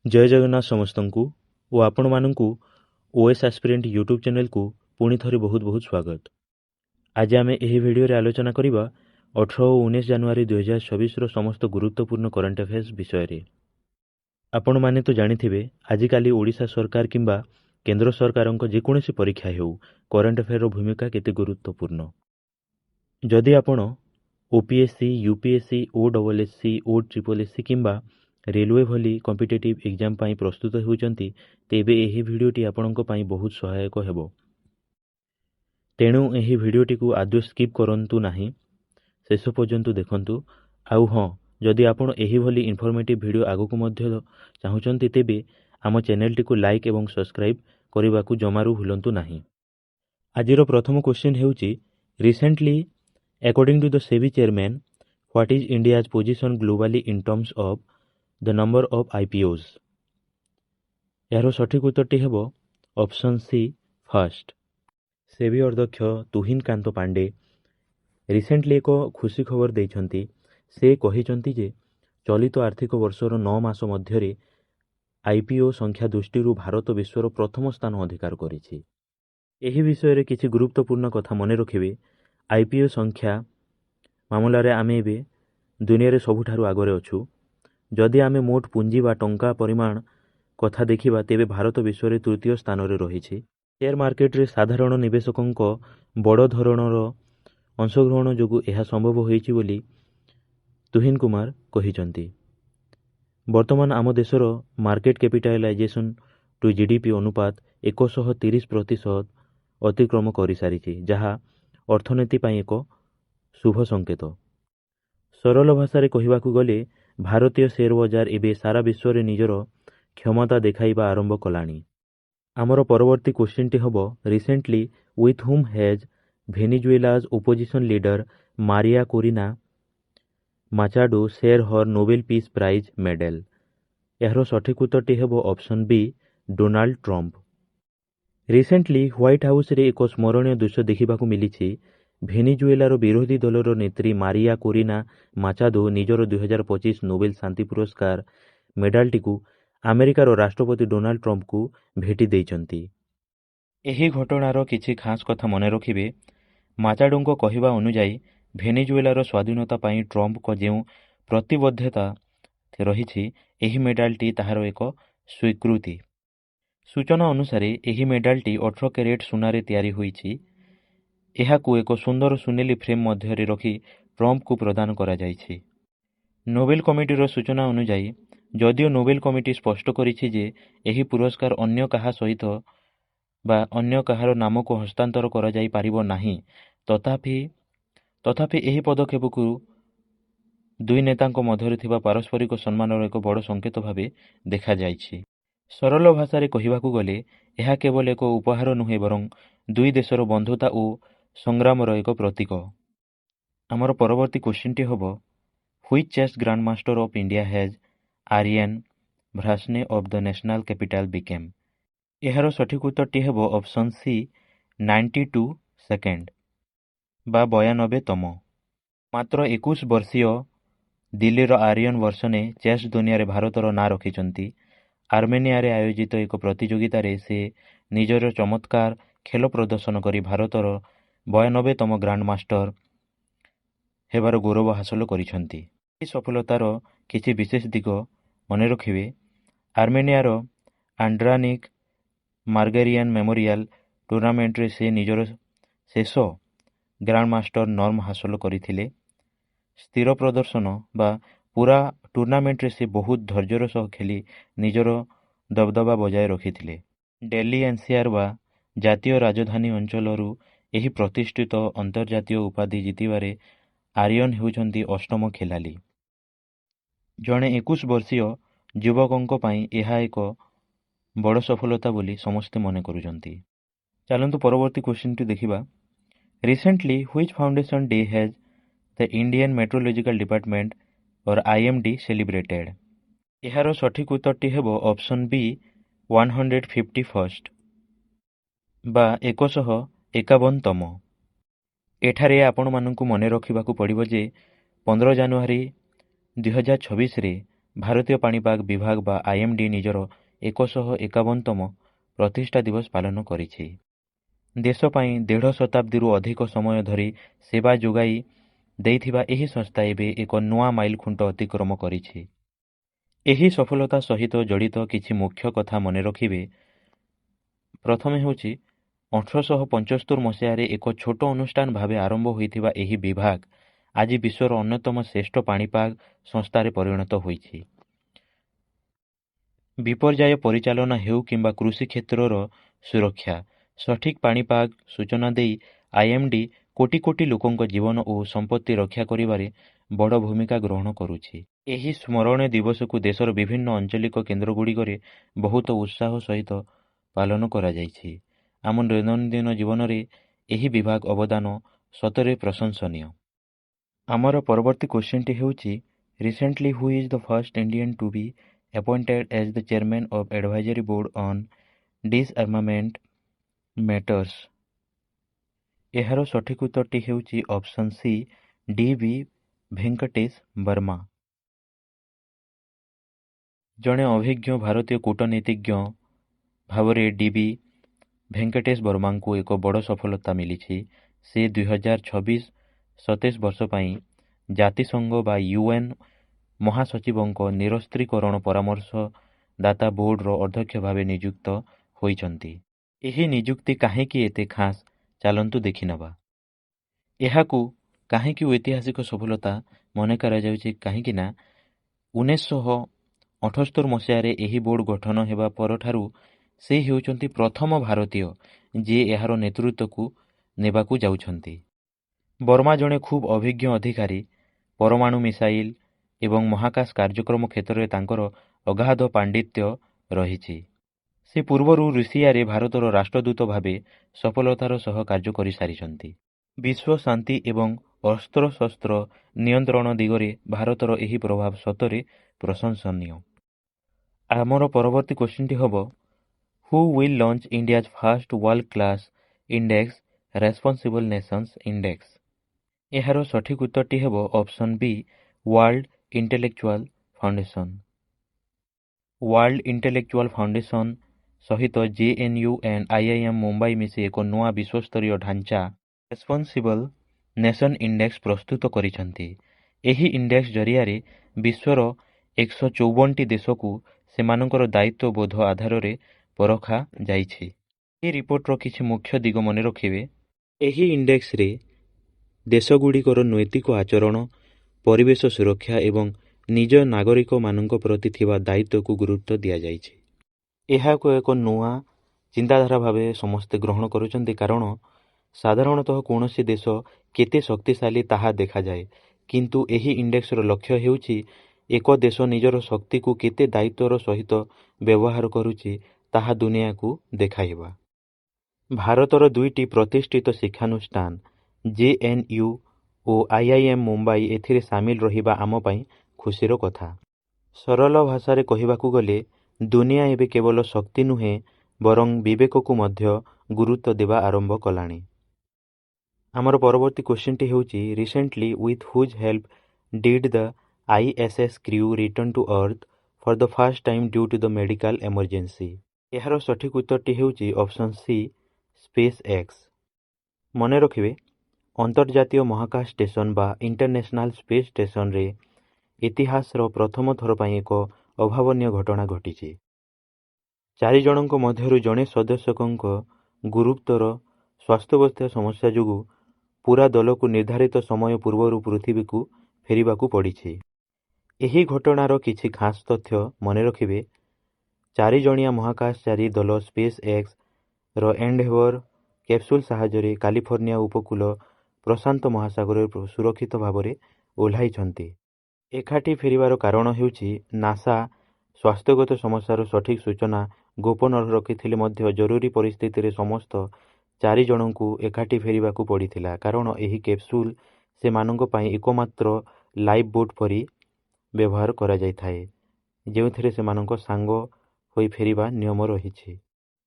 जय जगन्नाथ समस्तंकु ओ आपण मानंकु OS aspirant YouTube channel को पुणी थरे बहुत बहुत स्वागत। आज आम यह वीडियो रे आलोचना करिबा 18 और 19 जनवरी 2026 रो समस्त गुरुत्वपूर्ण करंट अफेयर्स विषय रे। आपण माने तो जानिथिबे आजिकाली ओडिशा सरकार किंबा केंद्र सरकारक जेकोसी परीक्षा हेउ करंट अफेयर रो भूमिका केते गुरुत्वपूर्ण। जदि आपण ओपीएससी यूपीएससी ओडब्ल्यूएससी ओ ट्रिपल एससी किंबा रेलवे भली कॉम्पिटिटिव एग्जाम पाई प्रस्तुत होउचंती तेबे एही भिडियोटी आपणक पाई बहुत सहायक हेबो। तेणु एही भिडियोटी को आदौ स्किप करंतु नाही, शेष पर्यंत देखंतु। आउ हाँ, जदि आपण एही भली इन्फॉर्मेटिव भिडियो आगकु मध्य चाहुचंती तेबे आम चैनलटी को लाइक एवं सब्सक्राइब करबाकू जमारू भूलंतु नाही। आजिरो प्रथम क्वेश्चन हेउची recently according to the SEBI chairman what is India's position globally in terms of the number of IPOs. यार सठिक उत्तरटी हेबो ऑप्शन सी फर्स्ट। सेबी अध्यक्ष तुहिन कांत पांडे रिसेंटली एक खुशी खबर देइछंती। से कहिछंती जे चलित आर्थिक वर्षर 9 मास मध्यरे आईपीओ संख्या दृष्टि भारत विश्वर प्रथम स्थान अधिकार करिछि। एही विषय रे किछि गुरुत्वपूर्ण कथा मने रखिबे। आईपीओ संख्या मामलारे आमे एबे दुनिया रे सबुठारु आगरे अछु। जदि आमे मोट पुंजी बा टंका परिमाण कथा देखिबा तेबे भारत विश्व रे तृतीय स्थान रे रहिछि। शेयर मार्केट रे साधारण निवेशकंक बड़ धरणर अंशग्रहण जोगु एहा संभव होइछि बोली तुहिन कुमार कहिचंती। वर्तमान आम देशर मार्केट कैपिटलाइजेशन टू जीडीपी अनुपात 130% अतिक्रम करि सारिछि, जहा अर्थनीति पाई एक शुभ संकेत। सरल भाषा कहवाकू गले भारतीय शेयर बजार एबे सारा विश्व रे निजर क्षमता देखाइबा आरंभ कलानी। आमर परवर्ती क्वेश्चनटी हबो recently with whom has Venezuela's opposition leader Maria Corina Machado share her Nobel peace prize medal. यार सठिक उत्तरटी हेबो option B Donald Trump. Recently White House रे एक स्मरणीय दृश्य देखिबाकू मिलिछि। भेनेजुएलार विरोधी दलर नेत्री मारिया कोरिना माचादो निजर 2025 नोबेल शांति पुरस्कार मेडालटी को अमेरिकार राष्ट्रपति डोनाल्ड ट्रम्प को भेटी देइचंती। एही घटनार किछि खास कथा मने रखिबे। माचाडोंको कहिबा अनुसार भेनेजुएलार स्वाधीनता पाई ट्रम्प को जेउ प्रतिबद्धता रहिछि, एही मेडालटी ताहार एक स्वीकृति। सूचना अनुसार एही मेडालटी 18 कैरेट सुनारे तैयारी होइछि। एहाकू एक सुंदर सुनेली फ्रेम मध्यरे रखी ट्रम्प को प्रदान करा जाइछि। नोबेल कमिटीर सूचना अनुसार जदिओ नोबेल कमिटी स्पष्ट करिछि जे एही पुरस्कार अन्य काहा सहित बा अन्य काहार नाम को हस्तांतर करा जाई पारिबो नाही, तथापि एही पदक्षेप को दुई नेतांको मध्यरे थिबा पारस्परिक सम्मानर एक बड़ संकेत भावे देखा जाइछि। सरल भाषा कहवाकू गले यह केवल एक उपहार नुहे बरं दुई देशर बंधुता और संग्रामर एक प्रतीक। आमर परवर्ती क्वेश्चनटी हबो which chess grandmaster of India has Aryan भ्रासने of the national capital became. यार सठिक उत्तरटी हेबो ऑप्शन सी 92 सेकेंड बा 92तम। मात्र 21 वर्षीय दिल्लीर आर्यन वर्षने चेस दुनिया रे भारतर ना रखिचंती। आर्मेनिया रे आयोजित एक प्रतियोगिता रे से निजर चमत्कार खेल प्रदर्शन करी भारतर 92तम ग्रांड मास्टर हेबार गौरव हासिल करिसंती। एही सफलतार किछि विशेष दिग मने रखिबे। आर्मेनियार आंड्रानिक मार्गेरियन मेमोरियल टूर्नामेंट रे से निजर शेष ग्रांड मास्टर नॉर्म हासिल करिथिले। स्थिर प्रदर्शन बा पूरा टूर्नामेंट रे से बहुत धैर्यर सह खेली निजर दबदबा बजाय रखिथिले। दिल्ली एनसीआर बा जातीय राजधानी अंचलरू एही प्रतिष्ठित अंतर्जातीय उपाधि जितिबारे आर्यन हेउछंती अष्टम खेलाली। जणे 21 वर्षीय युवकंको पाई एहा एक बड़ सफलता बोली समस्ते मने करुचंती। चलंतु परवर्ती क्वेश्चनटी देखिबा। Recently which foundation day has the Indian meteorological department or IMD celebrated. यार सठिक उत्तरटी हेबो ऑप्शन बी 151st बा 151तम। एठारे आपण मानंकु मने रखिबाकू पड़िबो जे 15 जनवरी 2026 रे ଭାରତୀୟ ପାଣିପାଗ ବିଭାଗ ବା IMD ନିଜର 151ତମ ପ୍ରତିଷ୍ଠା ଦିବସ ପାଳନ କରିଛି। ଦେଶ ପାଇଁ 1.5 ଶତାବ୍ଦୀରୁ ଅଧିକ ସମୟ ଧରି ସେବା ଯୋଗାଇ ଦେଇଥିବା ଏହି ସଂସ୍ଥା ଏବେ ଏକ ନୂଆ ମାଇଲଖୁଣ୍ଟ ଅତିକ୍ରମ କରିଛି। ଏହି ସଫଳତା ସହିତ ଜଡ଼ିତ କିଛି ମୁଖ୍ୟ କଥା ମନେ ରଖିବେ। ପ୍ରଥମେ ହେଉଛି 1875 ମସିହାରେ ଏକ ଛୋଟ ଅନୁଷ୍ଠାନ ଭାବେ ଆରମ୍ଭ ହୋଇଥିବା ଏହି ବିଭାଗ ଆଜି ବିଶ୍ୱର ଅନ୍ୟତମ ଶ୍ରେଷ୍ଠ ପାଣିପାଗ ସଂସ୍ଥାରେ ପରିଣତ ହୋଇଛି। ବିପର୍ଯ୍ୟୟ ପରିଚାଳନା ହେଉ କିମ୍ବା କୃଷି କ୍ଷେତ୍ରର ସୁରକ୍ଷା, ସଠିକ୍ ପାଣିପାଗ ସୂଚନା ଦେଇ IMD କୋଟି କୋଟି ଲୋକଙ୍କ ଜୀବନ ଓ ସମ୍ପତ୍ତି ରକ୍ଷା କରିବାରେ ବଡ଼ ଭୂମିକା ଗ୍ରହଣ କରୁଛି। ଏହି ସ୍ମରଣୀୟ ଦିବସକୁ ଦେଶର ବିଭିନ୍ନ ଆଞ୍ଚଳିକ କେନ୍ଦ୍ରଗୁଡ଼ିକରେ ବହୁତ ଉତ୍ସାହ ସହିତ ପାଳନ କରାଯାଇଛି। ଆମ ଦୈନନ୍ଦିନ ଜୀବନରେ ଏହି ବିଭାଗ ଅବଦାନ ସତରେ ପ୍ରଶଂସନୀୟ। ଆମର ପରବର୍ତ୍ତୀ କ୍ୱେଶ୍ଚିନ୍ଟି ହେଉଛି, recently who is the first Indian to be appointed as the chairman of advisory board on disarmament matters? ଏହାର ସଠିକ୍ ଉତ୍ତରଟି ହେଉଛି option C, DB Venkatesh Varma. ଜଣେ ଅଭିଜ୍ଞ ଭାରତୀୟ କୂଟନୀତିଜ୍ଞ ଭାବରେ DB ଭେଙ୍କଟେଶ ବର୍ମାଙ୍କୁ ଏକ ବଡ଼ ସଫଳତା ମିଳିଛି। ସେ 2026-27 ବର୍ଷ ପାଇଁ ଜାତିସଂଘ ବା UN ମହାସଚିବଙ୍କ ନିରସ୍ତ୍ରୀକରଣ ପରାମର୍ଶଦାତା ବୋର୍ଡର ଅଧ୍ୟକ୍ଷ ଭାବେ ନିଯୁକ୍ତ ହୋଇଛନ୍ତି। ଏହି ନିଯୁକ୍ତି କାହିଁକି ଏତେ ଖାସ୍, ଚାଲନ୍ତୁ ଦେଖିନେବା। ଏହାକୁ କାହିଁକି ଐତିହାସିକ ସଫଳତା ମନେ କରାଯାଉଛି କାହିଁକି ନା 1978 ମସିହାରେ ଏହି ବୋର୍ଡ ଗଠନ ହେବା ପରଠାରୁ ସେ ହେଉଛନ୍ତି ପ୍ରଥମ ଭାରତୀୟ ଯିଏ ଏହାର ନେତୃତ୍ୱକୁ ନେବାକୁ ଯାଉଛନ୍ତି। ବର୍ମା ଜଣେ ଖୁବ୍ ଅଭିଜ୍ଞ ଅଧିକାରୀ। ପରମାଣୁ ମିସାଇଲ ଏବଂ ମହାକାଶ କାର୍ଯ୍ୟକ୍ରମ କ୍ଷେତ୍ରରେ ତାଙ୍କର ଅଗାଧ ପାଣ୍ଡିତ୍ୟ ରହିଛି। ସେ ପୂର୍ବରୁ ରୁଷିଆରେ ଭାରତର ରାଷ୍ଟ୍ରଦୂତ ଭାବେ ସଫଳତାର ସହ କାର୍ଯ୍ୟ କରିସାରିଛନ୍ତି। ବିଶ୍ୱ ଶାନ୍ତି ଏବଂ ଅସ୍ତ୍ରଶସ୍ତ୍ର ନିୟନ୍ତ୍ରଣ ଦିଗରେ ଭାରତର ଏହି ପ୍ରଭାବ ସତରେ ପ୍ରଶଂସନୀୟ। ଆମର ପରବର୍ତ୍ତୀ କ୍ୱେଶ୍ଚିନ୍ଟି ହେବ, who will launch India's first world class index responsible nations index? ଏହାର ସଠିକ୍ ଉତ୍ତରଟି ହେବ option B, world intellectual foundation. World intellectual foundation ସହିତ JNU and IIM ମୁମ୍ବାଇ ମିଶି ଏକ ନୂଆ ବିଶ୍ୱସ୍ତରୀୟ ଢାଞ୍ଚା ରେସ୍ପନ୍ସିବଲ୍ ନେସନ୍ ଇଣ୍ଡେକ୍ସ ପ୍ରସ୍ତୁତ କରିଛନ୍ତି। ଏହି ଇଣ୍ଡେକ୍ସ ଜରିଆରେ ବିଶ୍ୱର 154ଟି ଦେଶକୁ ସେମାନଙ୍କର ଦାୟିତ୍ୱବୋଧ ଆଧାରରେ ପରଖାଯାଇଛି। ଏହି ରିପୋର୍ଟର କିଛି ମୁଖ୍ୟ ଦିଗ ମନେ ରଖିବେ। ଏହି ଇଣ୍ଡେକ୍ସରେ ଦେଶଗୁଡ଼ିକର ନୈତିକ ଆଚରଣ, ପରିବେଶ ସୁରକ୍ଷା ଏବଂ ନିଜ ନାଗରିକମାନଙ୍କ ପ୍ରତି ଥିବା ଦାୟିତ୍ୱକୁ ଗୁରୁତ୍ୱ ଦିଆଯାଇଛି। ଏହାକୁ ଏକ ନୂଆ ଚିନ୍ତାଧାରା ଭାବେ ସମସ୍ତେ ଗ୍ରହଣ କରୁଛନ୍ତି କାରଣ ସାଧାରଣତଃ କୌଣସି ଦେଶ କେତେ ଶକ୍ତିଶାଳୀ ତାହା ଦେଖାଯାଏ, କିନ୍ତୁ ଏହି ଇଣ୍ଡେକ୍ସର ଲକ୍ଷ୍ୟ ହେଉଛି ଏକ ଦେଶ ନିଜର ଶକ୍ତିକୁ କେତେ ଦାୟିତ୍ୱର ସହିତ ବ୍ୟବହାର କରୁଛି ତାହା ଦୁନିଆକୁ ଦେଖାଇବା। ଭାରତର 2ଟି ପ୍ରତିଷ୍ଠିତ ଶିକ୍ଷାନୁଷ୍ଠାନ JNU ଓ IIM ମୁମ୍ବାଇ ଏଥିରେ ସାମିଲ ରହିବା ଆମ ପାଇଁ ଖୁସିର କଥା। ସରଳ ଭାଷାରେ କହିବାକୁ ଗଲେ ଦୁନିଆ ଏବେ କେବଳ ଶକ୍ତି ନୁହେଁ ବରଂ ବିବେକକୁ ମଧ୍ୟ ଗୁରୁତ୍ୱ ଦେବା ଆରମ୍ଭ କଲାଣି। ଆମର ପରବର୍ତ୍ତୀ କ୍ୱେଶ୍ଚିନ୍ଟି ହେଉଛି, recently with whose help did the ISS crew return to earth for the first time due to the medical emergency? ଏହାର ସଠିକ୍ ଉତ୍ତରଟି ହେଉଛି ଅପସନ୍ ସି, ସ୍ପେସ୍ ଏକ୍ସ। ମନେ ରଖିବେ, ଅନ୍ତର୍ଜାତୀୟ ମହାକାଶ ଷ୍ଟେସନ ବା ଇଣ୍ଟରନ୍ୟାସନାଲ ସ୍ପେସ୍ ଷ୍ଟେସନରେ ଇତିହାସର ପ୍ରଥମ ଥର ପାଇଁ ଏକ ଅଭାବନୀୟ ଘଟଣା ଘଟିଛି। 4 ଜଣଙ୍କ ମଧ୍ୟରୁ ଜଣେ ସଦସ୍ୟଙ୍କ ଗୁରୁତର ସ୍ୱାସ୍ଥ୍ୟାବସ୍ଥା ସମସ୍ୟା ଯୋଗୁଁ ପୂରା ଦଳକୁ ନିର୍ଦ୍ଧାରିତ ସମୟ ପୂର୍ବରୁ ପୃଥିବୀକୁ ଫେରିବାକୁ ପଡ଼ିଛି। ଏହି ଘଟଣାର କିଛି ଖାସ୍ ତଥ୍ୟ ମନେ ରଖିବେ। 4 ଜଣିଆ ମହାକାଶଚାରୀ ଦଳ ସ୍ପେସ୍ ଏକ୍ସର ଏଣ୍ଡେଭର କ୍ୟାପସୁଲ ସାହାଯ୍ୟରେ କାଲିଫର୍ଣ୍ଣିଆ ଉପକୂଳ ପ୍ରଶାନ୍ତ ମହାସାଗରରେ ସୁରକ୍ଷିତ ଭାବରେ ଓହ୍ଲାଇଛନ୍ତି। ଏକାଠି ଫେରିବାର କାରଣ ହେଉଛି ନାସା ସ୍ୱାସ୍ଥ୍ୟଗତ ସମସ୍ୟାର ସଠିକ୍ ସୂଚନା ଗୋପନ ରଖିଥିଲେ ମଧ୍ୟ ଜରୁରୀ ପରିସ୍ଥିତିରେ ସମସ୍ତ 4 ଜଣଙ୍କୁ ଏକାଠି ଫେରିବାକୁ ପଡ଼ିଥିଲା କାରଣ ଏହି କ୍ୟାପସୁଲ ସେମାନଙ୍କ ପାଇଁ ଏକମାତ୍ର ଲାଇଫ୍ ବୋଟ୍ ପରି ବ୍ୟବହାର କରାଯାଇଥାଏ ଯେଉଁଥିରେ ସେମାନଙ୍କ ସାଙ୍ଗ ହୋଇ ଫେରିବା ନିୟମ ରହିଛି।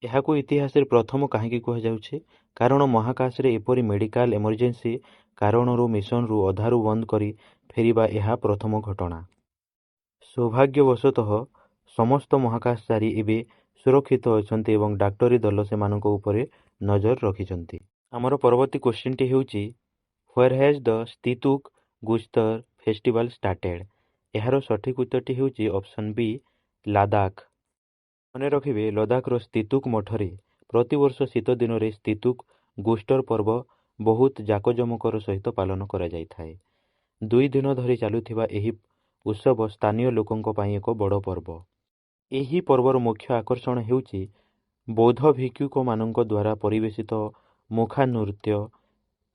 ଏହାକୁ ଇତିହାସରେ ପ୍ରଥମ କାହିଁକି କୁହାଯାଉଛି? କାରଣ ମହାକାଶରେ ଏପରି ମେଡିକାଲ ଏମର୍ଜେନ୍ସି କାରଣରୁ ମିଶନରୁ ଅଧାରୁ ବନ୍ଦ କରି ଫେରିବା ଏହା ପ୍ରଥମ ଘଟଣା। ସୌଭାଗ୍ୟବଶତଃ ସମସ୍ତ ମହାକାଶଚାରୀ ଏବେ ସୁରକ୍ଷିତ ଅଛନ୍ତି ଏବଂ ଡାକ୍ତରୀ ଦଳ ସେମାନଙ୍କ ଉପରେ ନଜର ରଖିଛନ୍ତି। ଆମର ପରବର୍ତ୍ତୀ କ୍ୱେଶ୍ଚିନ୍ଟି ହେଉଛି ହ୍ୱେର୍ ହ୍ୟାଜ୍ ଦ ସ୍ତିତୁକ୍ ଗୁଜ୍ତର ଫେଷ୍ଟିଭାଲ ଷ୍ଟାର୍ଟେଡ୍? ଏହାର ସଠିକ୍ ଉତ୍ତରଟି ହେଉଛି ଅପସନ୍ ବି ଲାଦାଖ। ମନେ ରଖିବେ, ଲଦାଖର ସ୍ତିତୁକ୍ ମଠରେ ପ୍ରତିବର୍ଷ ଶୀତ ଦିନରେ ସ୍ତିତୁକ୍ ଗୁଜ୍ତର ପର୍ବ ବହୁତ ଜାକଜମକର ସହିତ ପାଳନ କରାଯାଇଥାଏ। 2 ଦିନ ଧରି ଚାଲୁଥିବା ଏହି ଉତ୍ସବ ସ୍ଥାନୀୟ ଲୋକଙ୍କ ପାଇଁ ଏକ ବଡ଼ ପର୍ବ। ଏହି ପର୍ବର ମୁଖ୍ୟ ଆକର୍ଷଣ ହେଉଛି ବୌଦ୍ଧ ଭିକ୍ଷୁକମାନଙ୍କ ଦ୍ୱାରା ପରିବେଷିତ ମୁଖା ନୃତ୍ୟ।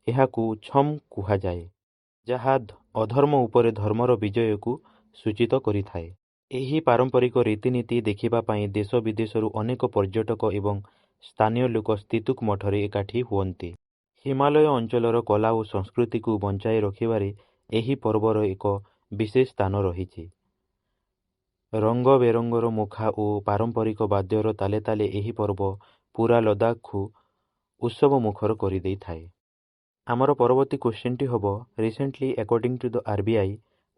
ଏହାକୁ ଛମ୍ କୁହାଯାଏ, ଯାହା ଅଧର୍ମ ଉପରେ ଧର୍ମର ବିଜୟକୁ ସୂଚିତ କରିଥାଏ। ଏହି ପାରମ୍ପରିକ ରୀତିନୀତି ଦେଖିବା ପାଇଁ ଦେଶ ବିଦେଶରୁ ଅନେକ ପର୍ଯ୍ୟଟକ ଏବଂ ସ୍ଥାନୀୟ ଲୋକ ସ୍ତିତୁକ୍ ମଠରେ ଏକାଠି ହୁଅନ୍ତି। ହିମାଳୟ ଅଞ୍ଚଳର କଲା ଓ ସଂସ୍କୃତିକୁ ବଞ୍ଚାଇ ରଖିବାରେ ଏହି ପର୍ବର ଏକ ବିଶେଷ ସ୍ଥାନ ରହିଛି। ରଙ୍ଗ ବେରଙ୍ଗର ମୁଖା ଓ ପାରମ୍ପରିକ ବାଦ୍ୟର ତାଳେ ତାଳେ ଏହି ପର୍ବ ପୂରା ଲଦାଖକୁ ଉତ୍ସବ ମୁଖର କରିଦେଇଥାଏ। ଆମର ପରବର୍ତ୍ତୀ କ୍ୱେଶ୍ଚିନ୍ଟି ହେବ recently according to the RBI,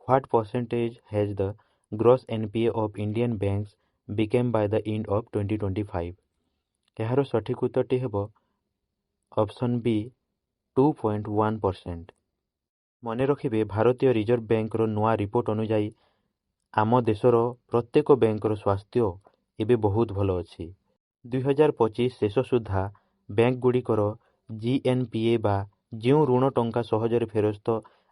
what percentage has the gross NPA of Indian banks became Bai the end of 2025? ଏହାର ସଠିକ୍ ଉତ୍ତରଟି ହେବ ଅପସନ୍ ବି 2.1%। ମନେ ରଖିବେ, ଭାରତୀୟ ରିଜର୍ଭ ବ୍ୟାଙ୍କର ନୂଆ ରିପୋର୍ଟ ଅନୁଯାୟୀ ଆମ ଦେଶର ପ୍ରତ୍ୟେକ ବ୍ୟାଙ୍କର ସ୍ୱାସ୍ଥ୍ୟ ଏବେ ବହୁତ ଭଲ ଅଛି। 2025 ଶେଷ ସୁଦ୍ଧା ବ୍ୟାଙ୍କଗୁଡ଼ିକର GNPA ବା ଯେଉଁ ଋଣ ଟଙ୍କା ସହଜରେ ଫେରସ୍ତ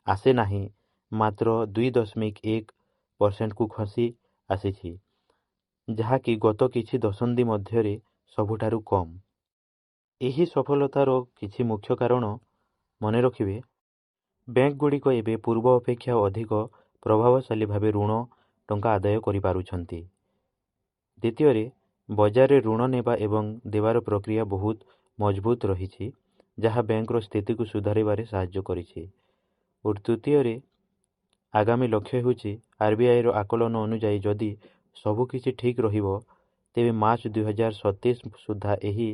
ଆସେ ନାହିଁ, ମାତ୍ର 2.1%କୁ ଖସି ଆସିଛି, ଯାହାକି ଗତ କିଛି ଦଶନ୍ଧି ମଧ୍ୟରେ ସବୁଠାରୁ କମ୍। ଏହି ସଫଳତାର କିଛି ମୁଖ୍ୟ କାରଣ ମନେ ରଖିବେ, ବ୍ୟାଙ୍କଗୁଡ଼ିକ ଏବେ ପୂର୍ବ ଅପେକ୍ଷା ଅଧିକ ପ୍ରଭାବଶାଳୀ ଭାବେ ଋଣ ଟଙ୍କା ଆଦାୟ କରିପାରୁଛନ୍ତି। ଦ୍ୱିତୀୟରେ, ବଜାରରେ ଋଣ ନେବା ଏବଂ ଦେବାର ପ୍ରକ୍ରିୟା ବହୁତ ମଜବୁତ ରହିଛି, ଯାହା ବ୍ୟାଙ୍କର ସ୍ଥିତିକୁ ସୁଧାରିବାରେ ସାହାଯ୍ୟ କରିଛି। ଓ ତୃତୀୟରେ, ଆଗାମୀ ଲକ୍ଷ୍ୟ ହେଉଛି RBIର ଆକଳନ ଅନୁଯାୟୀ ଯଦି ସବୁକିଛି ଠିକ୍ ରହିବ, ତେବେ ମାର୍ଚ୍ଚ 2027 ସୁଦ୍ଧା ଏହି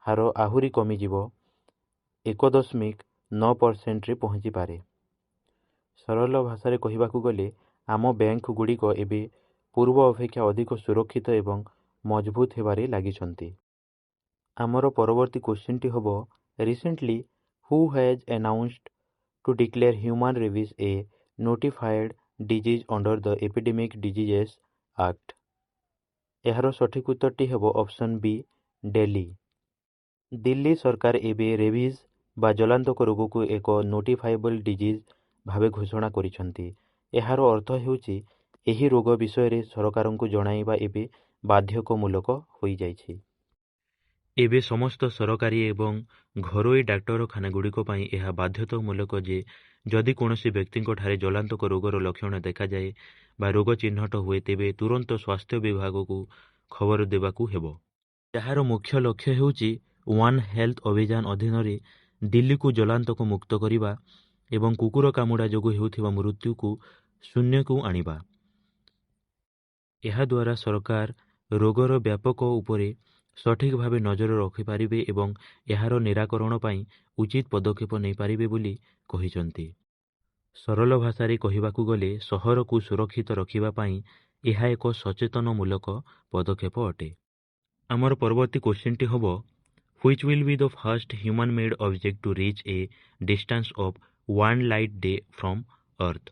ହାର ଆହୁରି କମିଯିବ 1.9%ରେ ପହଞ୍ଚିପାରେ। ସରଳ ଭାଷାରେ କହିବାକୁ ଗଲେ, ଆମ ବ୍ୟାଙ୍କଗୁଡ଼ିକ ଏବେ ପୂର୍ବ ଅପେକ୍ଷା ଅଧିକ ସୁରକ୍ଷିତ ଏବଂ ମଜବୁତ ହେବାରେ ଲାଗିଛନ୍ତି। ଆମର ପରବର୍ତ୍ତୀ କ୍ୱେଶ୍ଚିନ୍ଟି ହେବ recently who has announced to declare human rabies a notified disease under the epidemic diseases act? ଏହାର ସଠିକ୍ ଉତ୍ତରଟି ହେବ ଅପସନ୍ ବି ଦିଲ୍ଲୀ। ଦିଲ୍ଲୀ ସରକାର ଏବେ ରେବିସ୍ ବା ଜଳାନ୍ତକ ରୋଗକୁ ଏକ ନୋଟିଫାଏବଲ୍ ଡିଜିଜ୍ ଭାବେ ଘୋଷଣା କରିଛନ୍ତି। ଏହାର ଅର୍ଥ ହେଉଛି ଏହି ରୋଗ ବିଷୟରେ ସରକାରଙ୍କୁ ଜଣାଇବା ଏବେ ବାଧ୍ୟତାମୂଳକ ହୋଇଯାଇଛି। ଏବେ ସମସ୍ତ ସରକାରୀ ଏବଂ ଘରୋଇ ଡାକ୍ତରଖାନାଗୁଡ଼ିକ ପାଇଁ ଏହା ବାଧ୍ୟତାମୂଳକ ଯେ ଯଦି କୌଣସି ବ୍ୟକ୍ତିଙ୍କଠାରେ ଜଳାନ୍ତକ ରୋଗର ଲକ୍ଷଣ ଦେଖାଯାଏ ବା ରୋଗ ଚିହ୍ନଟ ହୁଏ, ତେବେ ତୁରନ୍ତ ସ୍ୱାସ୍ଥ୍ୟ ବିଭାଗକୁ ଖବର ଦେବାକୁ ହେବ। ଯାହାର ମୁଖ୍ୟ ଲକ୍ଷ୍ୟ ହେଉଛି ୱାନ୍ ହେଲ୍ଥ ଅଭିଯାନ ଅଧୀନରେ ଦିଲ୍ଲୀକୁ ଜଳାନ୍ତକ ମୁକ୍ତ କରିବା ଏବଂ କୁକୁର କାମୁଡ଼ା ଯୋଗୁଁ ହେଉଥିବା ମୃତ୍ୟୁକୁ ଶୂନ୍ୟକୁ ଆଣିବା। ଏହାଦ୍ୱାରା ସରକାର ରୋଗର ବ୍ୟାପକ ଉପରେ ସଠିକ୍ ଭାବେ ନଜର ରଖିପାରିବେ ଏବଂ ଏହାର ନିରାକରଣ ପାଇଁ ଉଚିତ ପଦକ୍ଷେପ ନେଇପାରିବେ ବୋଲି କହିଛନ୍ତି। ସରଳ ଭାଷାରେ କହିବାକୁ ଗଲେ, ସହରକୁ ସୁରକ୍ଷିତ ରଖିବା ପାଇଁ ଏହା ଏକ ସଚେତନମୂଳକ ପଦକ୍ଷେପ ଅଟେ। ଆମର ପରବର୍ତ୍ତୀ କ୍ୱେଶ୍ଚିନ୍ଟି ହେବ Which will be the first human-made object to reach a distance of 1 light day from Earth?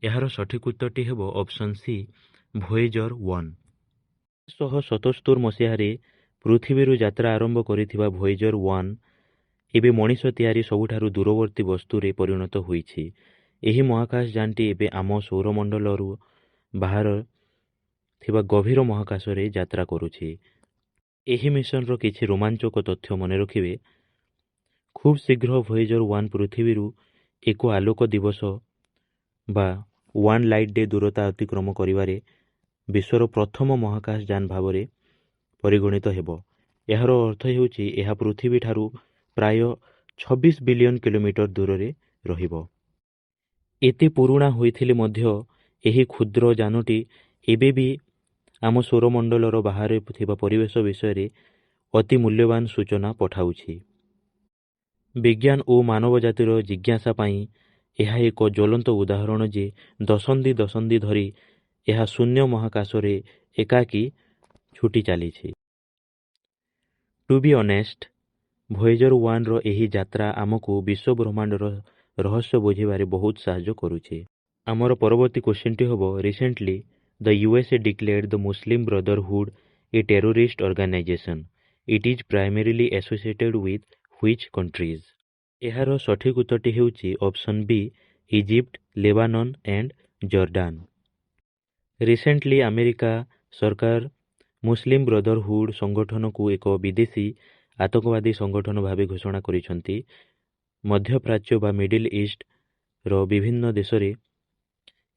ଏହାର ସଠିକ୍ ଉତ୍ତରଟି ହେବ ଅପସନ୍ ସି ଭୋଏଜର 1। 1977 ମସିହାରେ ପୃଥିବୀରୁ ଯାତ୍ରା ଆରମ୍ଭ କରିଥିବା ଭୋଏଜର 1 ଏବେ ମଣିଷ ତିଆରି ସବୁଠାରୁ ଦୂରବର୍ତ୍ତୀ ବସ୍ତୁରେ ପରିଣତ ହୋଇଛି। ଏହି ମହାକାଶ ଯାନଟି ଏବେ ଆମ ସୌରମଣ୍ଡଳରୁ ବାହାର ଥିବା ଗଭୀର ମହାକାଶରେ ଯାତ୍ରା କରୁଛି। ଏହି ମିଶନର କିଛି ରୋମାଞ୍ଚକ ତଥ୍ୟ ମନେ ରଖିବେ, ଖୁବ୍ ଶୀଘ୍ର ଭୋଏଜର 1 ପୃଥିବୀରୁ ଏକ ଆଲୋକ ଦିବସ ବା 1 ଲାଇଟ୍ ଡେ ଦୂରତା ଅତିକ୍ରମ କରିବାରେ ବିଶ୍ୱର ପ୍ରଥମ ମହାକାଶ ଯାନ ଭାବରେ ପରିଗଣିତ ହେବ। ଏହାର ଅର୍ଥ ହେଉଛି ଏହା ପୃଥିବୀଠାରୁ ପ୍ରାୟ 26 ବିଲିୟନ କିଲୋମିଟର ଦୂରରେ ରହିବ। ଏତେ ପୁରୁଣା ହୋଇଥିଲେ ମଧ୍ୟ ଏହି କ୍ଷୁଦ୍ର ଯାନଟି ଏବେ ବି ଆମ ସୌରମଣ୍ଡଳର ବାହାରେ ଥିବା ପରିବେଶ ବିଷୟରେ ଅତି ମୂଲ୍ୟବାନ ସୂଚନା ପଠାଉଛି। ବିଜ୍ଞାନ ଓ ମାନବ ଜାତିର ଜିଜ୍ଞାସା ପାଇଁ ଏହା ଏକ ଜ୍ୱଳନ୍ତ ଉଦାହରଣ ଯେ ଦଶନ୍ଧି ଦଶନ୍ଧି ଧରି ଏହା ଶୂନ୍ୟ ମହାକାଶରେ ଏକାକୀ ଛୁଟି ଚାଲିଛି। ଟୁ ବି ଅନେଷ୍ଟ, ଭୋଏଜର 1ର ଏହି ଯାତ୍ରା ଆମକୁ ବିଶ୍ୱ ବ୍ରହ୍ମାଣ୍ଡର ରହସ୍ୟ ବୁଝିବାରେ ବହୁତ ସାହାଯ୍ୟ କରୁଛି। ଆମର ପରବର୍ତ୍ତୀ କ୍ୱେଶ୍ଚିନ୍ଟି ହେବ, recently the USA declared the Muslim Brotherhood a terrorist organization. It is primarily associated with which countries? ଏହାର ସଠିକ ଉତ୍ତରଟି ହେଉଛି option B, Egypt, Lebanon and Jordan. Recently America ସରକାର ମୁସଲିମ ବ୍ରଦରହୁଡ୍ ସଂଗଠନକୁ ଏକ ବିଦେଶୀ ଆତଙ୍କବାଦୀ ସଂଗଠନ ଭାବେ ଘୋଷଣା କରିଛନ୍ତି। ମଧ୍ୟପ୍ରାଚ୍ୟ ବା ମିଡିଲ ଇଷ୍ଟର ବିଭିନ୍ନ ଦେଶରେ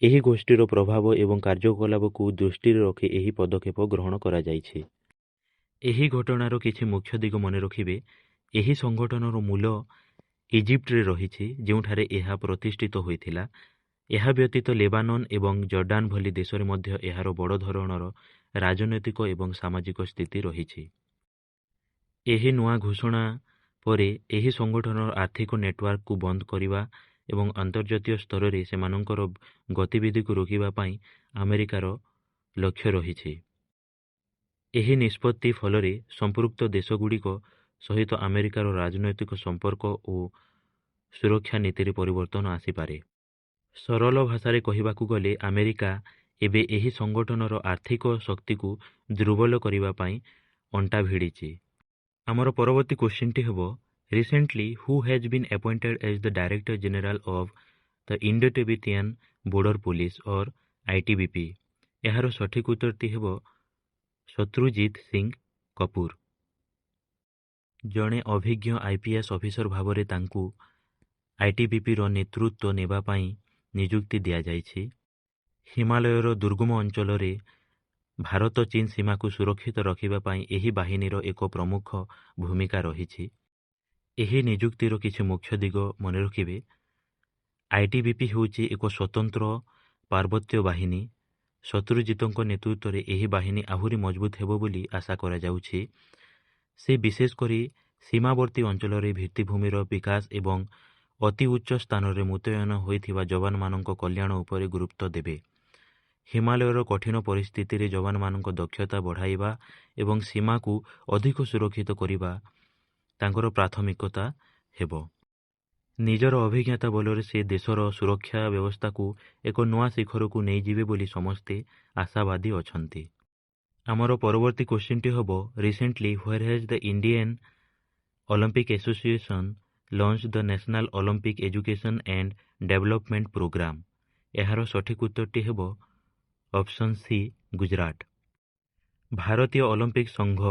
ଏହି ଗୋଷ୍ଠୀର ପ୍ରଭାବ ଏବଂ କାର୍ଯ୍ୟକଳାପକୁ ଦୃଷ୍ଟିରେ ରଖି ଏହି ପଦକ୍ଷେପ ଗ୍ରହଣ କରାଯାଇଛି। ଏହି ଘଟଣାର କିଛି ମୁଖ୍ୟ ଦିଗ ମନେ ରଖିବେ। ଏହି ସଂଗଠନର ମୂଳ ଇଜିପ୍ଟରେ ରହିଛି, ଯେଉଁଠାରେ ଏହା ପ୍ରତିଷ୍ଠିତ ହୋଇଥିଲା। ଏହା ବ୍ୟତୀତ ଲେବାନନ ଏବଂ ଜର୍ଡାନ ଭଳି ଦେଶରେ ମଧ୍ୟ ଏହାର ବଡ଼ ଧରଣର ରାଜନୈତିକ ଏବଂ ସାମାଜିକ ସ୍ଥିତି ରହିଛି। ଏହି ନୂଆ ଘୋଷଣା ପରେ ଏହି ସଂଗଠନର ଆର୍ଥିକ ନେଟୱାର୍କକୁ ବନ୍ଦ କରିବା ଏବଂ ଅନ୍ତର୍ଜାତୀୟ ସ୍ତରରେ ସେମାନଙ୍କର ଗତିବିଧିକୁ ରୋକିବା ପାଇଁ ଆମେରିକାର ଲକ୍ଷ୍ୟ ରହିଛି। ଏହି ନିଷ୍ପତ୍ତି ଫଳରେ ସମ୍ପୃକ୍ତ ଦେଶଗୁଡ଼ିକ ସହିତ ଆମେରିକାର ରାଜନୈତିକ ସମ୍ପର୍କ ଓ ସୁରକ୍ଷା ନୀତିରେ ପରିବର୍ତ୍ତନ ଆସିପାରେ। ସରଳ ଭାଷାରେ କହିବାକୁ ଗଲେ, ଆମେରିକା ଏବେ ଏହି ସଂଗଠନର ଆର୍ଥିକ ଶକ୍ତିକୁ ଦୁର୍ବଳ କରିବା ପାଇଁ ଅଣ୍ଟା ଭିଡ଼ିଛି। ଆମର ପରବର୍ତ୍ତୀ କ୍ୱେଶ୍ଚିନ୍ଟି ହେବ, recently who has been appointed as the director general of the Indo-Tibetan border police or ITBP? ଏହାର ସଠିକ ଉତ୍ତରଟି ହେବ ଶତ୍ରୁଜିତ ସିଂ କପୁର। ଜଣେ ଅଭିଜ୍ଞ IPS ଅଫିସର ଭାବରେ ତାଙ୍କୁ ITBPର ନେତୃତ୍ୱ ନେବା ପାଇଁ ନିଯୁକ୍ତି ଦିଆଯାଇଛି। ହିମାଳୟର ଦୁର୍ଗମ ଅଞ୍ଚଳରେ ଭାରତ ଚୀନ ସୀମାକୁ ସୁରକ୍ଷିତ ରଖିବା ପାଇଁ ଏହି ବାହିନୀର ଏକ ପ୍ରମୁଖ ଭୂମିକା ରହିଛି। ଏହି ନିଯୁକ୍ତିର କିଛି ମୁଖ୍ୟ ଦିଗ ମନେ ରଖିବେ। ITBP ହେଉଛି ଏକ ସ୍ୱତନ୍ତ୍ର ପାର୍ବତ୍ୟ ବାହିନୀ। ଶତ୍ରୁଜିତଙ୍କ ନେତୃତ୍ୱରେ ଏହି ବାହିନୀ ଆହୁରି ମଜବୁତ ହେବ ବୋଲି ଆଶା କରାଯାଉଛି। ସେ ବିଶେଷ କରି ସୀମାବର୍ତ୍ତୀ ଅଞ୍ଚଳରେ ଭିତ୍ତିଭୂମିର ବିକାଶ ଏବଂ ଅତି ଉଚ୍ଚ ସ୍ଥାନରେ ମୁତୟନ ହୋଇଥିବା ଯବାନମାନଙ୍କ କଲ୍ୟାଣ ଉପରେ ଗୁରୁତ୍ୱ ଦେବେ। ହିମାଳୟର କଠିନ ପରିସ୍ଥିତିରେ ଯବାନମାନଙ୍କ ଦକ୍ଷତା ବଢ଼ାଇବା ଏବଂ ସୀମାକୁ ଅଧିକ ସୁରକ୍ଷିତ କରିବା ତାଙ୍କର ପ୍ରାଥମିକତା ହେବ। ନିଜର ଅଭିଜ୍ଞତା ବଳରେ ସେ ଦେଶର ସୁରକ୍ଷା ବ୍ୟବସ୍ଥାକୁ ଏକ ନୂଆ ଶିଖରକୁ ନେଇଯିବେ ବୋଲି ସମସ୍ତେ ଆଶାବାଦୀ ଅଛନ୍ତି। ଆମର ପରବର୍ତ୍ତୀ କ୍ୱେଶ୍ଚିନ୍ଟି ହେବ, recently where has the Indian Olympic Association launch the national Olympic education and development program? ଏହାର ସଠିକ ଉତ୍ତରଟି ହେବ ଅପସନ୍ ସି, ଗୁଜରାଟ। ଭାରତୀୟ ଅଲିମ୍ପିକ୍ ସଂଘ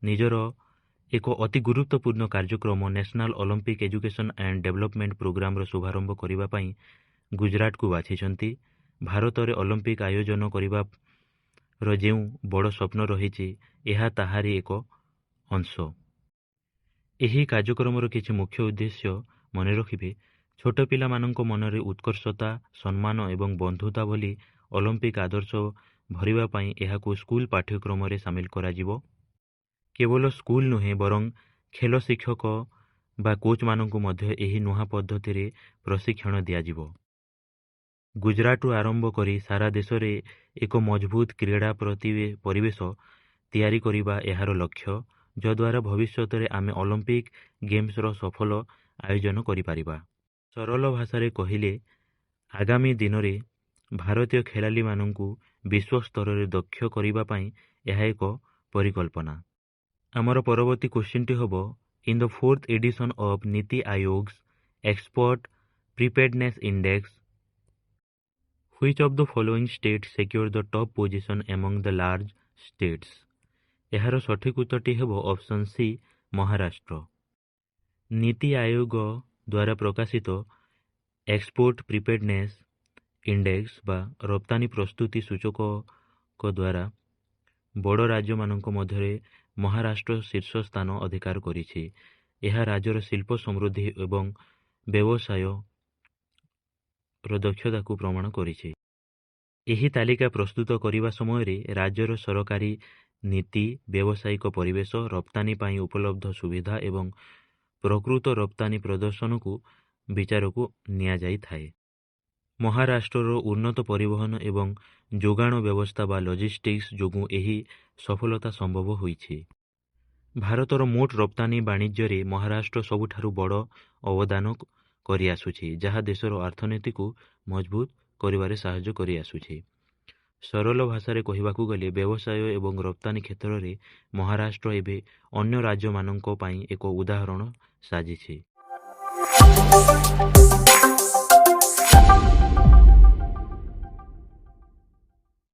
ନିଜର ଏକ ଅତି ଗୁରୁତ୍ୱପୂର୍ଣ୍ଣ କାର୍ଯ୍ୟକ୍ରମ national Olympic education and development ପ୍ରୋଗ୍ରାମର ଶୁଭାରମ୍ଭ କରିବା ପାଇଁ ଗୁଜରାଟକୁ ବାଛିଛନ୍ତି। ଭାରତରେ ଅଲିମ୍ପିକ୍ ଆୟୋଜନ କରିବାର ଯେଉଁ ବଡ଼ ସ୍ୱପ୍ନ ରହିଛି, ଏହା ତାହାରି ଏକ ଅଂଶ। ଏହି କାର୍ଯ୍ୟକ୍ରମର କିଛି ମୁଖ୍ୟ ଉଦ୍ଦେଶ୍ୟ ମନେ ରଖିବେ। ଛୋଟ ପିଲାମାନଙ୍କ ମନରେ ଉତ୍କର୍ଷତା, ସମ୍ମାନ ଏବଂ ବନ୍ଧୁତା ଭଳି ଅଲିମ୍ପିକ୍ ଆଦର୍ଶ ଭରିବା ପାଇଁ ଏହାକୁ ସ୍କୁଲ ପାଠ୍ୟକ୍ରମରେ ସାମିଲ କରାଯିବ। କେବଳ ସ୍କୁଲ ନୁହେଁ, ବରଂ ଖେଳ ଶିକ୍ଷକ ବା କୋଚ୍ମାନଙ୍କୁ ମଧ୍ୟ ଏହି ନୂଆ ପଦ୍ଧତିରେ ପ୍ରଶିକ୍ଷଣ ଦିଆଯିବ। ଗୁଜରାଟରୁ ଆରମ୍ଭ କରି ସାରା ଦେଶରେ ଏକ ମଜବୁତ କ୍ରୀଡ଼ା ପରିବେଶ ତିଆରି କରିବା ଏହାର ଲକ୍ଷ୍ୟ, ଯଦ୍ୱାରା ଭବିଷ୍ୟତରେ ଆମେ ଅଲିମ୍ପିକ୍ ଗେମ୍ସର ସଫଳ ଆୟୋଜନ କରିପାରିବା। ସରଳ ଭାଷାରେ କହିଲେ, ଆଗାମୀ ଦିନରେ ଭାରତୀୟ ଖେଳାଳିମାନଙ୍କୁ ବିଶ୍ୱ ସ୍ତରରେ ଦକ୍ଷ କରିବା ପାଇଁ ଏହା ଏକ ପରିକଳ୍ପନା। ଆମର ପରବର୍ତ୍ତୀ କ୍ୱେଶ୍ଚିନ୍ଟି ହେବ, in the 4th edition of NITI Aayog's expert preparedness index, which of the following states secured the top position among the large states? ଏହାର ସଠିକ ଉତ୍ତରଟି ହେବ ଅପସନ୍ ସି, ମହାରାଷ୍ଟ୍ର। ନୀତି ଆୟୋଗ ଦ୍ୱାରା ପ୍ରକାଶିତ ଏକ୍ସପୋର୍ଟ ପ୍ରିପେଡନେସ୍ ଇଣ୍ଡେକ୍ସ ବା ରପ୍ତାନି ପ୍ରସ୍ତୁତି ସୂଚକଙ୍କ ଦ୍ୱାରା ବଡ଼ ରାଜ୍ୟମାନଙ୍କ ମଧ୍ୟରେ ମହାରାଷ୍ଟ୍ର ଶୀର୍ଷ ସ୍ଥାନ ଅଧିକାର କରିଛି। ଏହା ରାଜ୍ୟର ଶିଳ୍ପ ସମୃଦ୍ଧି ଏବଂ ବ୍ୟବସାୟର ଦକ୍ଷତାକୁ ପ୍ରମାଣ କରିଛି। ଏହି ତାଲିକା ପ୍ରସ୍ତୁତ କରିବା ସମୟରେ ରାଜ୍ୟର ସରକାରୀ ନୀତି, ବ୍ୟବସାୟିକ ପରିବେଶ, ରପ୍ତାନି ପାଇଁ ଉପଲବ୍ଧ ସୁବିଧା ଏବଂ ପ୍ରକୃତ ରପ୍ତାନି ପ୍ରଦର୍ଶନକୁ ବିଚାରକୁ ନିଆଯାଇଥାଏ। ମହାରାଷ୍ଟ୍ରର ଉନ୍ନତ ପରିବହନ ଏବଂ ଯୋଗାଣ ବ୍ୟବସ୍ଥା ବା ଲଜିଷ୍ଟିକ୍ସ ଯୋଗୁଁ ଏହି ସଫଳତା ସମ୍ଭବ ହୋଇଛି। ଭାରତର ମୋଟ ରପ୍ତାନି ବାଣିଜ୍ୟରେ ମହାରାଷ୍ଟ୍ର ସବୁଠାରୁ ବଡ଼ ଅବଦାନ କରିଆସୁଛି, ଯାହା ଦେଶର ଅର୍ଥନୀତିକୁ ମଜବୁତ କରିବାରେ ସାହାଯ୍ୟ କରିଆସୁଛି। ସରଳ ଭାଷାରେ କହିବାକୁ ଗଲେ ବ୍ୟବସାୟ ଏବଂ ରପ୍ତାନି କ୍ଷେତ୍ରରେ ମହାରାଷ୍ଟ୍ର ଏବେ ଅନ୍ୟ ରାଜ୍ୟମାନଙ୍କ ପାଇଁ ଏକ ଉଦାହରଣ ସାଜିଛି।